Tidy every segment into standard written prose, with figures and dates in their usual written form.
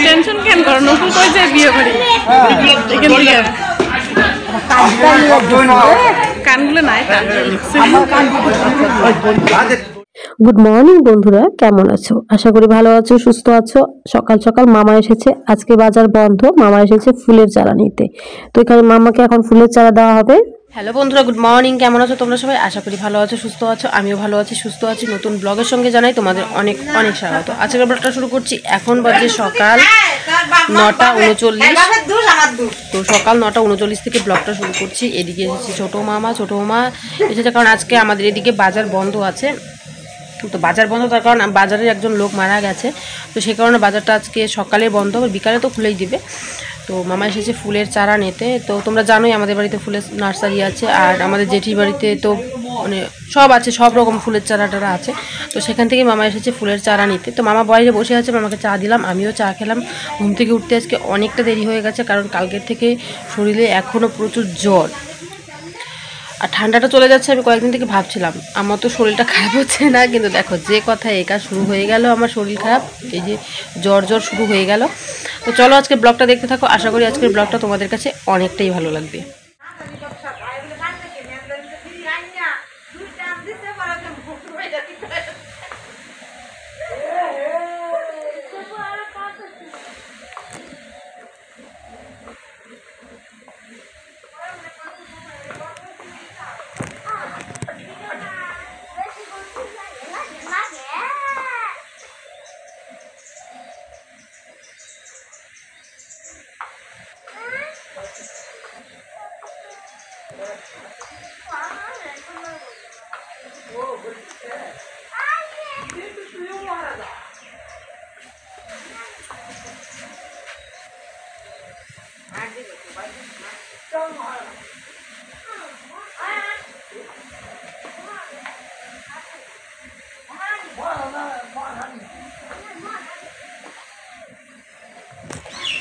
Tension কেন করো নকুল কই যায় বিয়ে বাড়ি কানগুলো নাই গুড মর্নিং বন্ধুরা, কেমন আছো? আশা করি ভালো আছো, সুস্থ আছো। সকাল সকাল মামা এসেছে, আজকে বাজার বন্ধ। মামা এসেছে ফুলের চারা নিতে, তো এখানে মামাকে এখন ফুলের চারা দেওয়া হবে। হ্যালো বন্ধুরা, গুড মর্নিং, কেমন আছো তোমরা সবাই? আশা করি ভালো আছো, সুস্থ আছো। আমিও ভালো আছি, সুস্থ আছি। নতুন ব্লগের সঙ্গে জানাই তোমাদের অনেক অনেক স্বাগত। আজকের ব্লগটা শুরু করছি। এখন বাজে সকাল 9:39। তো সকাল 9:39 থেকে ব্লগটা শুরু করছি। এদিকে এসেছি ছোটো মামা এসেছে, কারণ আজকে আমাদের এদিকে বাজার বন্ধ আছে। তো বাজার বন্ধ, তার কারণ বাজারের একজন লোক মারা গেছে, তো সে কারণে বাজারটা আজকে সকালে বন্ধ, বিকালে তো খুলেই দিবে। তো মামা এসেছে ফুলের চারা নিতে। তো তোমরা জানোই আমাদের বাড়িতে ফুলের নার্সারি আছে, আর আমাদের জেঠির বাড়িতে তো মানে সব আছে, সব রকম ফুলের চারা টারা আছে। তো সেখান থেকে মামা এসেছে ফুলের চারা নিতে। তো মামা বাইরে বসে আছে, মামাকে চা দিলাম, আমিও চা খেলাম। ঘুম থেকে উঠতে আজকে অনেকটা দেরি হয়ে গেছে, কারণ কালকের থেকে শরীরে এখনও প্রচুর জ্বর আর ঠান্ডাটা চলে যাচ্ছে। আমি কয়েকদিন থেকে ভাবছিলাম আমার তো শরীরটা খারাপ হচ্ছে না, কিন্তু দেখো যে কথা একা শুরু হয়ে গেল, আমার শরীর খারাপ, এই যে জ্বর শুরু হয়ে গেল। তো চলো আজকের ব্লগটা দেখতে থাকো, আশা করি আজকের ব্লগটা তোমাদের কাছে অনেকটাই ভালো লাগবে।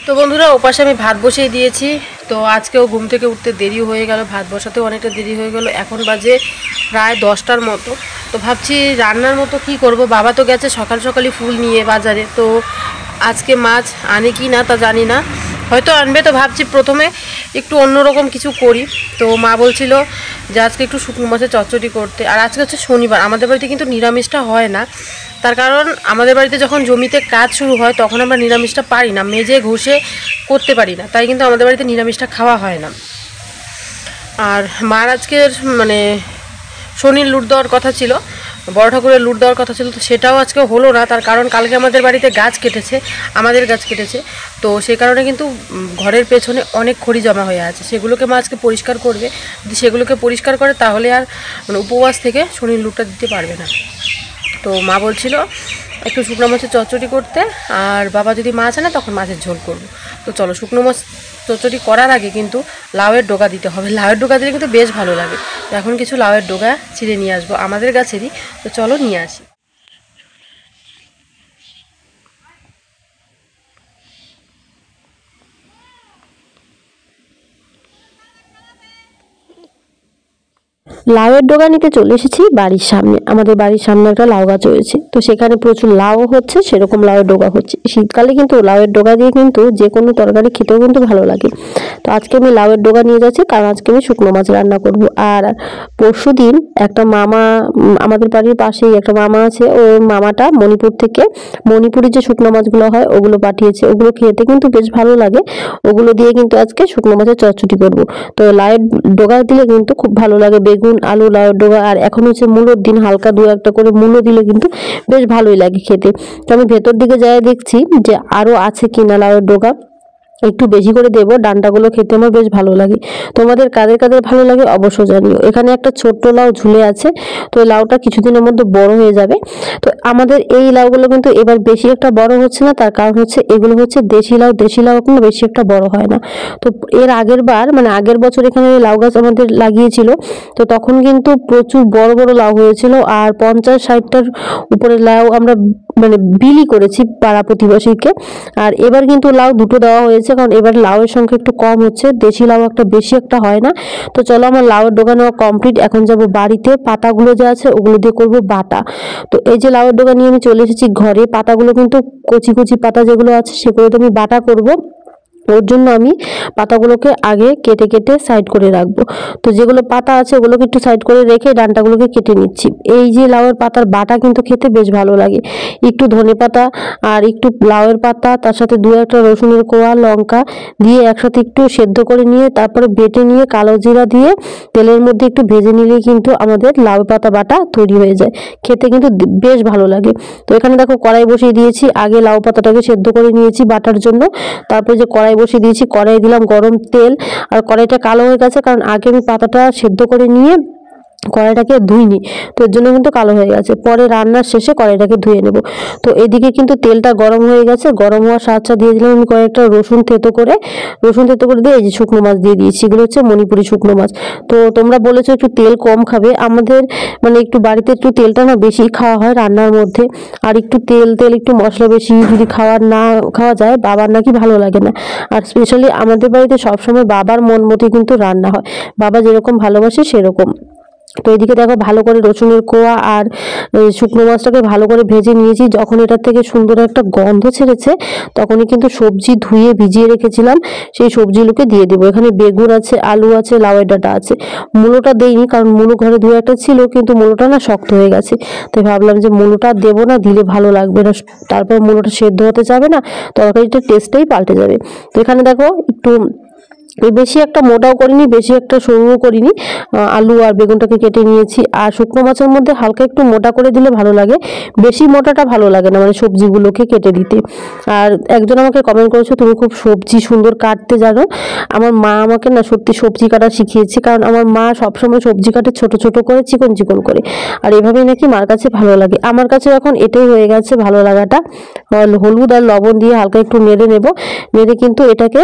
তো বন্ধুরা, ওপাশে আমি ভাত বসিয়ে দিয়েছি। তো আজকেও ঘুম থেকে উঠতে দেরি হয়ে গেল, ভাত বসাতেও অনেকটা দেরি হয়ে গেল। এখন বাজে প্রায় 10টার মতো। তো ভাবছি রান্নার মতো কি করব। বাবা তো গেছে সকাল সকালই ফুল নিয়ে বাজারে, তো আজকে মাছ আনে কি না তা জানি না, হয়তো আনবে। তো ভাবছি প্রথমে একটু অন্যরকম কিছু করি। তো মা বলছিল যে আজকে একটু শুকনো মাছের চচ্চড়ি করতে। আর আজকে হচ্ছে শনিবার, আমাদের বাড়িতে কিন্তু নিরামিষটা হয় না। তার কারণ আমাদের বাড়িতে যখন জমিতে কাজ শুরু হয় তখন আমরা নিরামিষটা পারি না, মেজে ঘষে করতে পারি না, তাই কিন্তু আমাদের বাড়িতে নিরামিষটা খাওয়া হয় না। আর মার আজকের মানে শনির লুট দেওয়ার কথা ছিল, বড় ঠাকুরের লুট দেওয়ার কথা ছিল, তো সেটাও আজকে হলো না। তার কারণ কালকে আমাদের বাড়িতে গাছ কেটেছে, আমাদের গাছ কেটেছে। তো সেই কারণে কিন্তু ঘরের পেছনে অনেক খড়ি জমা হয়ে আছে, সেগুলোকে মা আজকে পরিষ্কার করবে। যদি সেগুলোকে পরিষ্কার করে তাহলে আর মানে উপবাস থেকে শনির লুটটা দিতে পারবে না। তো মা বলছিল একটু শুকনো মাছের চচ্চড়ি করতে, আর বাবা যদি মাছ আনে তখন মাছের ঝোল করবো। তো চলো, শুকনো মাছ চচ্চড়ি করার আগে কিন্তু লাউয়ের ডগা দিতে হবে। লাউয়ের ডগা দিলে কিন্তু বেশ ভালো লাগে। তো এখন কিছু লাউয়ের ডগা ছিঁড়ে নিয়ে আসবো আমাদের গাছেরই। তো চলো নিয়ে আসি। লাউয়ের ডগা নিতে চলে এসেছি বাড়ির সামনে। আমাদের বাড়ির সামনে একটা লাউ গাছ রয়েছে, তো সেখানে প্রচুর লাউ হচ্ছে, সেরকম লাউয়ের ডগা হচ্ছে। শীতকালে কিন্তু লাউয়ের ডগা দিয়ে কিন্তু যে কোনো তরকারি খেতেও কিন্তু ভালো লাগে। তো আজকে আমি লাউয়ের ডগা নিয়ে যাচ্ছি, কারণ আজকে আমি শুকনো মাছ রান্না করব। আর পরশু দিন একটা মামা, আমাদের বাড়ির পাশেই একটা মামা আছে, ওই মামাটা মণিপুরি যে শুকনো মাছগুলো হয় ওগুলো পাঠিয়েছে। ওগুলো খেতে কিন্তু বেশ ভালো লাগে। ওগুলো দিয়ে কিন্তু আজকে শুকনো মাছের চচ্চড়ি করব। তো লাউয়ের ডগা দিলে কিন্তু খুব ভালো লাগে, বেগুন আলু লাউয়ের ডগা। আর এখন হচ্ছে মূলোর দিন, হালকা দু একটা করে মূলো দিলে কিন্তু বেশ ভালোই লাগে খেতে। তো আমি ভেতর দিকে যাই দেখছি যে আরো আছে কিনা লাউয়ের ডগা, একটু বেশি করে দেবো। ডান্ডাগুলো খেতে আমার বেশ ভালো লাগে। তোমাদের কাদের কাদের ভালো লাগে অবশ্য জানিও। এখানে একটা ছোট্ট লাউ ঝুলে আছে, তো এই লাউটা কিছুদিনের মধ্যে বড় হয়ে যাবে। তো আমাদের এই লাউগুলো কিন্তু এবার বেশি একটা বড় হচ্ছে না, তার কারণ হচ্ছে এগুলো হচ্ছে দেশি লাউ। দেশি লাউ কিন্তু বেশি একটা বড় হয় না। তো এর আগের বার মানে আগের বছর এখানে লাউ গাছ আমাদের লাগিয়েছিল, তো তখন কিন্তু প্রচুর বড় বড় লাউ হয়েছিল। আর 50-60টার উপরে লাউ আমরা মানে বিলি করেছি পাড়া প্রতিবেশীকে। আর এবার কিন্তু লাউ দুটো দেওয়া হয়েছে, কারণ এবার লাউয়ের সংখ্যা একটু কম হচ্ছে, দেশি লাউ একটা বেশি একটা হয় না। তো চলো আমার লাউয়ের ডগা নেওয়া কমপ্লিট। এখন যাব বাড়িতে, পাতাগুলো যে আছে ওগুলো দিয়ে করব বাটা। তো এই যে লাউয়ের ডগা নিয়ে আমি চলে এসেছি ঘরে। পাতাগুলো কিন্তু কচি কচি পাতা যেগুলো আছে সেগুলো তো আমি বাটা করব। ওর জন্য আমি পাতাগুলোকে আগে কেটে কেটে সাইড করে রাখবো। তো যেগুলো পাতা আছে ওগুলোকে একটু সাইড করে রেখে ডান্টাগুলোকে কেটে নিচ্ছি। এই যে লাউয়ের পাতার বাটা কিন্তু খেতে বেশ ভালো লাগে। একটু ধনে পাতা আর একটু লাউয়ের পাতা, তার সাথে দু একটা রসুনের কোয়া, লঙ্কা দিয়ে একসাথে একটু সেদ্ধ করে নিয়ে তারপরে বেটে নিয়ে কালো জিরা দিয়ে তেলের মধ্যে একটু ভেজে নিলেই কিন্তু আমাদের লাউ পাতা বাটা তৈরি হয়ে যায়। খেতে কিন্তু বেশ ভালো লাগে। তো এখানে দেখো কড়াই বসিয়ে দিয়েছি, আগে লাউ পাতাটাকে সেদ্ধ করে নিয়েছি বাটার জন্য। তারপরে যে কড়াই বসিয়ে দিয়েছি, কড়াই দিলাম গরম তেল। আর কড়াইটা কালো হয়ে গেছে, কারণ আগে আমি পাতাটা সেদ্ধ করে নিয়ে কড়াইটাকে ধুইনি, তো এর জন্য কিন্তু কালো হয়ে গেছে। পরে রান্নার শেষে কড়াইটাকে ধুয়ে নেব। তো এদিকে কিন্তু তেলটা গরম হয়ে গেছে, গরম হওয়ার সাথে দিয়ে দিলাম আমি কয়েকটা রসুন থেতো করে দিয়ে এই যে শুকনো মাছ দিয়ে দিয়েছি। এগুলো হচ্ছে মণিপুরি শুকনো মাছ। তো তোমরা বলেছো একটু তেল কম খাবে, আমাদের মানে একটু বাড়িতে একটু তেলটা না বেশি খাওয়া হয় রান্নার মধ্যে। আর একটু তেল একটু মশলা বেশি যদি খাওয়া যায় বাবার নাকি ভালো লাগে না। আর স্পেশালি আমাদের বাড়িতে সবসময় বাবার মন মতো কিন্তু রান্না হয়, বাবা যেরকম ভালোবাসে সেরকম। তো এদিকে দেখো ভালো করে রসুনের কোয়া আর শুকনো মাছটাকে ভালো করে ভেজে নিয়েছি। যখন এটার থেকে সুন্দর একটা গন্ধ ছেড়েছে তখনই কিন্তু সবজি ধুয়ে ভিজিয়ে রেখেছিলাম সেই সবজিগুলোকে দিয়ে দেবো। এখানে বেগুন আছে, আলু আছে, লাউয়ের ডাঁটা আছে। মূলোটা দেইনি, কারণ মূলো ঘরে দু একটা ছিল, কিন্তু মূলোটা না শক্ত হয়ে গেছে। তাই ভাবলাম যে মূলোটা দেবো না, দিলে ভালো লাগবে না, তারপর মূলোটা সেদ্ধ হতে যাবে না, তরকারিটার টেস্টটাই পাল্টে যাবে। তো এখানে দেখো একটু বেশি একটা মোটাও করিনি, বেশি একটা সরুও করিনি, আলু আর বেগুনটাকে কেটে নিয়েছি। আর শুকনো মাছের মধ্যে হালকা একটু মোটা করে দিলে ভালো লাগে, বেশি মোটাটা ভালো লাগে না মানে সবজিগুলোকে কেটে দিতে। আর একজন আমাকে কমেন্ট করেছো তুমি খুব সবজি সুন্দর কাটতে জানো। আমার মা আমাকে না সত্যি সবজি কাটা শিখিয়েছে, কারণ আমার মা সবসময় সবজি কাটে ছোট ছোট করে, চিকন চিকন করে। আর এভাবেই নাকি মার কাছে ভালো লাগে, আমার কাছে এখন এটাই হয়ে গেছে ভালো লাগাটা। হলুদ আর লবণ দিয়ে হালকা একটু নেড়ে নেব, নেড়ে কিন্তু এটাকে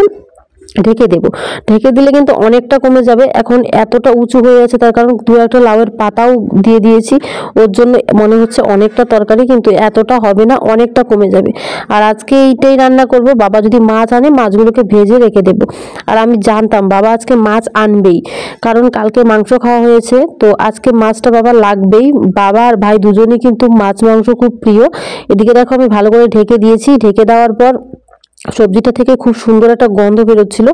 ঢেকে দেবো। ঢেকে দিলে কিন্তু অনেকটা কমে যাবে। এখন এতটা উঁচু হয়ে গেছে তার কারণ দু একটা লাউয়ের পাতাও দিয়ে দিয়েছি, ওর জন্য মনে হচ্ছে অনেকটা তরকারি, কিন্তু এতটা হবে না, অনেকটা কমে যাবে। আর আজকে এইটাই রান্না করব। বাবা যদি মাছ আনে মাছগুলোকে ভেজে রেখে দেবো। আর আমি জানতাম বাবা আজকে মাছ আনবেই, কারণ কালকে মাংস খাওয়া হয়েছে, তো আজকে মাছটা বাবা লাগবেই। বাবা আর ভাই দুজনেই কিন্তু মাছ মাংস খুব প্রিয়। এদিকে দেখো আমি ভালো করে ঢেকে দিয়েছি। ঢেকে দেওয়ার পর সবজিটা থেকে খুব সুন্দর একটা গন্ধ বেরোচ্ছিল।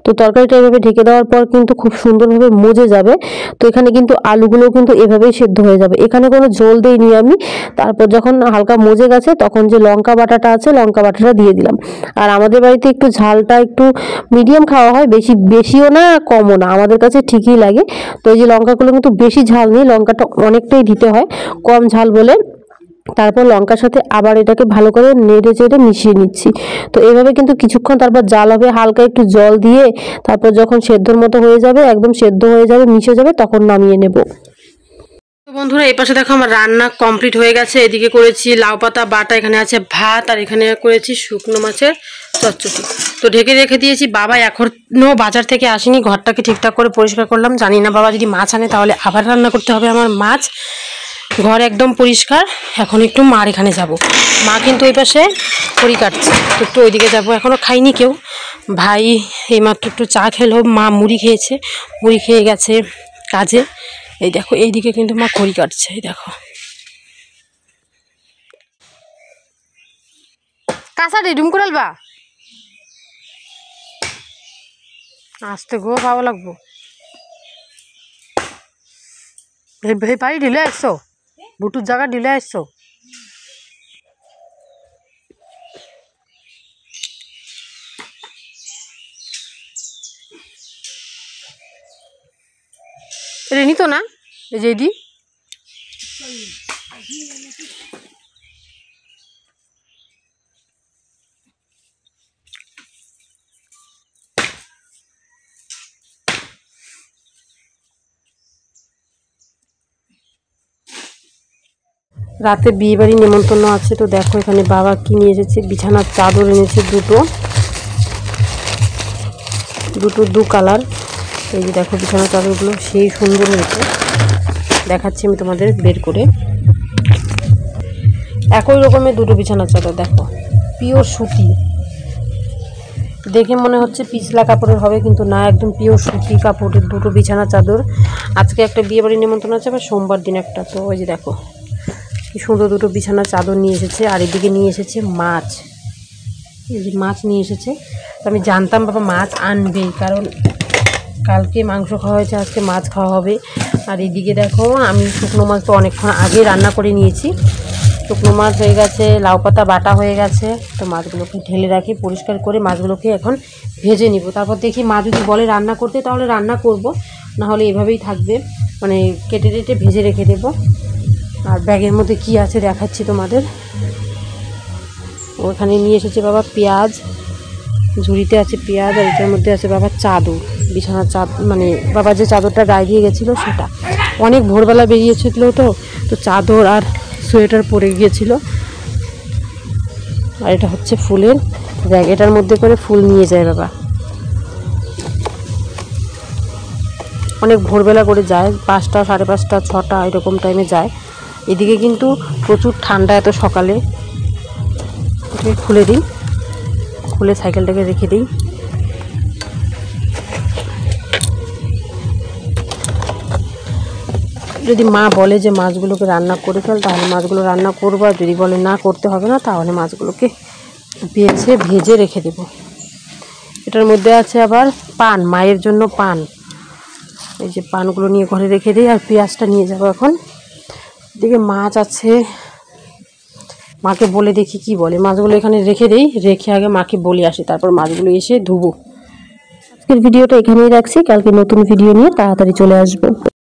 তো তরকারিটা এভাবে ঢেকে দেওয়ার পর কিন্তু খুব সুন্দরভাবে মজে যাবে। তো এখানে কিন্তু আলুগুলো কিন্তু এভাবেই সেদ্ধ হয়ে যাবে, এখানে কোনো ঝোল দেইনি আমি। তারপর যখন হালকা মজে গেছে তখন যে লঙ্কা বাটাটা আছে লঙ্কা বাটাটা দিয়ে দিলাম। আর আমাদের বাড়িতে একটু ঝালটা একটু মিডিয়াম খাওয়া হয়, বেশিও না কমও না, আমাদের কাছে ঠিকই লাগে। তো এই যে লঙ্কাগুলো কিন্তু বেশি ঝাল নেই, লঙ্কাটা অনেকটাই দিতে হয় কম ঝাল বলে। তারপর লঙ্কার সাথে আবার এটাকে ভালো করে নেড়ে চেড়ে মিশিয়ে নিচ্ছি। তো এইভাবে কিন্তু কিছুক্ষণ তারপর জাল হবে, হালকা একটু জল দিয়ে তারপর যখন সেদ্ধর মতো হয়ে যাবে, একদম সেদ্ধ হয়ে যাবে, মিশে যাবে, তখন নামিয়ে নেব। তো বন্ধুরা এই পাশে দেখো আমার রান্না কমপ্লিট হয়ে গেছে। এদিকে করেছি লাউ পাতা বাটা, এখানে আছে ভাত, আর এখানে করেছি শুকনো মাছের চচ্চড়ি। তো ঢেকে রেখে দিয়েছি। বাবা এখনো বাজার থেকে আসেনি, ঘরটাকে ঠিকঠাক করে পরিষ্কার করলাম। জানি না বাবা যদি মাছ আনে তাহলে আবার রান্না করতে হবে আমার মাছ। ঘর একদম পরিষ্কার। এখন একটু মার এখানে যাব, মা কিন্তু ওই পাশে খড়ি কাটছে, তো একটু ওইদিকে যাবো। এখনও খাইনি কেউ, ভাই এইমাত্র একটু চা খেলো, মা মুড়ি খেয়েছে, মুড়ি খেয়ে গেছে কাজে। এই দেখো এইদিকে কিন্তু মা খড়ি কাটছে, এই দেখো কাঁচা ডুম করে আলবা আসতে গো ভালো লাগবো। এই পাড়ি ঢিলে আসছো, বুটুর জায়গা ঢিলে আসছো। এটা নিত না এই যে এদি রাতে বিয়ে বাড়ি নিমন্ত্রণ আছে। তো দেখো এখানে বাবা কি নিয়ে এসেছে, বিছানার চাদর এনেছে দুটো দু কালার। এই যে দেখো বিছানার চাদরগুলো সেই সুন্দর হয়েছে, দেখাচ্ছি আমি তোমাদের বের করে। একই রকমের দুটো বিছানার চাদর, দেখো পিওর সুতি, দেখে মনে হচ্ছে পিছলা কাপড়ের হবে কিন্তু না, একদম পিওর সুতি কাপড়ের দুটো বিছানা চাদর। আজকে একটা বিয়ে বাড়ি নিমন্ত্রণ আছে, আবার সোমবার দিন একটা। তো ওই যে দেখো কি সুন্দর দুটো বিছানা চাদর নিয়ে এসেছে। আর এদিকে নিয়ে এসেছে মাছ, এই যে মাছ নিয়ে এসেছে। তো আমি জানতাম বাবা মাছ আনবেই, কারণ কালকে মাংস খাওয়া হয়েছে, আজকে মাছ খাওয়া হবে। আর এদিকে দেখো আমি শুকনো মাছ তো অনেকক্ষণ আগে রান্না করে নিয়েছি, শুকনো মাছ হয়ে গেছে, লাউ পাতা বাটা হয়ে গেছে। তো মাছগুলোকে ঢেলে রাখি পরিষ্কার করে, মাছগুলোকে এখন ভেজে নিব। তারপর দেখি মা যদি বলে রান্না করতে তাহলে রান্না করব, না হলে এভাবেই থাকবে, মানে কেটে কেটে ভেজে রেখে দেবো। আর ব্যাগের মধ্যে কি আছে দেখাচ্ছি তোমাদের। ওখানে নিয়ে এসেছে বাবা পেঁয়াজ, ঝুড়িতে আছে পেঁয়াজ, আর এটার মধ্যে আছে বাবা চাদর, বিছানার মানে বাবা যে চাদরটা গায়ে দিয়ে গেছিলো সেটা। অনেক ভোরবেলা বেরিয়েছিল তো চাদর আর সোয়েটার পরে গিয়েছিল। আর এটা হচ্ছে ফুলের ব্যাগ, এটার মধ্যে করে ফুল নিয়ে যায় বাবা, অনেক ভোরবেলা করে যায়, 5টা, 5:30, 6টা এরকম টাইমে যায়। এদিকে কিন্তু প্রচুর ঠান্ডা, এত সকালে। এটাকে খুলে দিই, খুলে সাইকেলটাকে রেখে দিই। যদি মা বলে যে মাছগুলোকে রান্না করে ফেল তাহলে মাছগুলো রান্না করবো, আর যদি বলে না করতে হবে না তাহলে মাছগুলোকে ভেজে রেখে দেব। এটার মধ্যে আছে আবার পান, মায়ের জন্য পান, এই যে পানগুলো নিয়ে ঘরে রেখে দিই। আর পেঁয়াজটা নিয়ে যাবো এখন। এদিকে মাছ আছে, মাকে বলে দেখি কি বলে। মাছগুলো এখানে রেখে দিই, রেখে আগে মাকে বলে আসি, তারপর মাছগুলো এসে ধুবো। আজকের ভিডিওটা এখানেই রাখছি, কালকে নতুন ভিডিও নিয়ে তাড়াতাড়ি চলে আসবো।